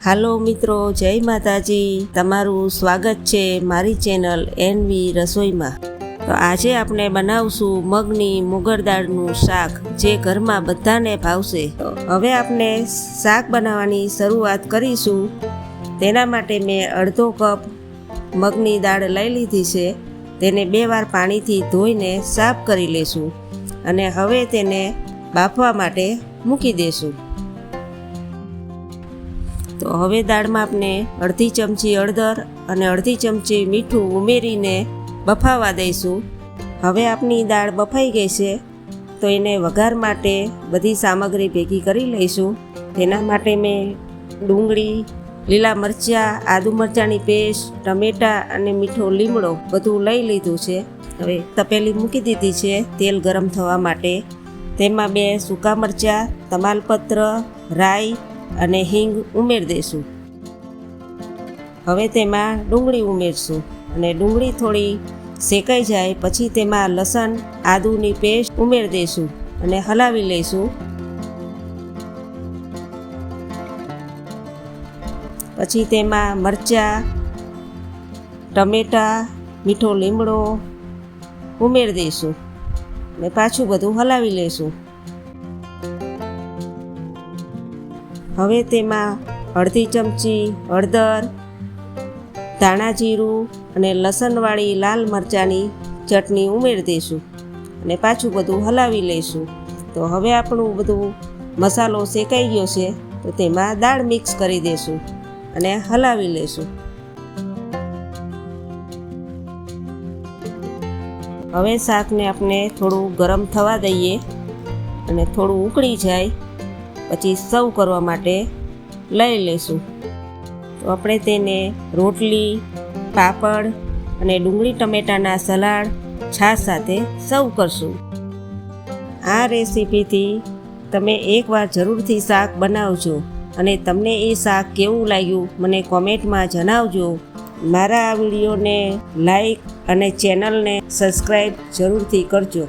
હાલો મિત્રો, જય માતાજી. તમારું સ્વાગત છે મારી ચેનલ એનવી રસોઈમાં. તો આજે આપણે બનાવશું મગની મુગર દાળનું શાક, જે ઘરમાં બધાને ભાવશે. તો હવે આપણે શાક બનાવવાની શરૂઆત કરીશું. તેના માટે મેં અડધો કપ મગની દાળ લઈ લીધી છે. તેને 2 વાર પાણીથી ધોઈને સાફ કરી લેશું અને હવે તેને બાફવા માટે મૂકી દેશું. તો હવે દાળમાં આપણે અડધી ચમચી હળદર અને અડધી ચમચી મીઠું ઉમેરીને બફાવા દઈશું. હવે આપણી દાળ બફાઈ ગઈ છે, તો એને વઘાર માટે બધી સામગ્રી ભેગી કરી લઈશું. તેના માટે મેં ડુંગળી, લીલા મરચાં, આદુ મરચાંની પેસ્ટ, ટમેટાં અને મીઠો લીમડો બધું લઈ લીધું છે. હવે તપેલી મૂકી દીધી છે તેલ ગરમ થવા માટે. તેમાં 2 સૂકા મરચાં, તમાલપત્ર, રાઈ અને હિંગ ઉમેરી દઈશું. હવે તેમાં ડુંગળી ઉમેરશું અને ડુંગળી થોડી શેકાઈ જાય પછી તેમાં લસણ આદુની પેસ્ટ ઉમેરી દઈશું અને હલાવી લઈશું. પછી તેમાં મરચાં, ટમેટાં, મીઠો લીમડો ઉમેરી દઈશું અને પાછું બધું હલાવી લઈશું. હવે તેમાં અડધી ચમચી હળદર, ધાણા જીરું અને લસણવાળી લાલ મરચાંની ચટણી ઉમેરી દઈશું અને પાછું બધું હલાવી લઈશું. તો હવે આપણું બધું મસાલો શેકાઈ ગયો છે, તો તેમાં દાળ મિક્સ કરી દઈશું અને હલાવી લઈશું. હવે શાકને આપણે થોડું ગરમ થવા દઈએ અને થોડું ઉકળી જાય પછી સર્વ કરવા માટે લઈ લઈશું. તો આપણે તેને રોટલી, પાપડ અને ડુંગળી ટમેટાના સલાડ, છાશ સાથે સર્વ કરશું. આ રેસીપીથી તમે એકવાર જરૂરથી શાક બનાવજો અને તમને એ શાક કેવું લાગ્યું મને કોમેન્ટમાં જણાવજો. મારા આ વિડીયોને લાઈક અને ચેનલને સબસ્ક્રાઈબ જરૂરથી કરજો.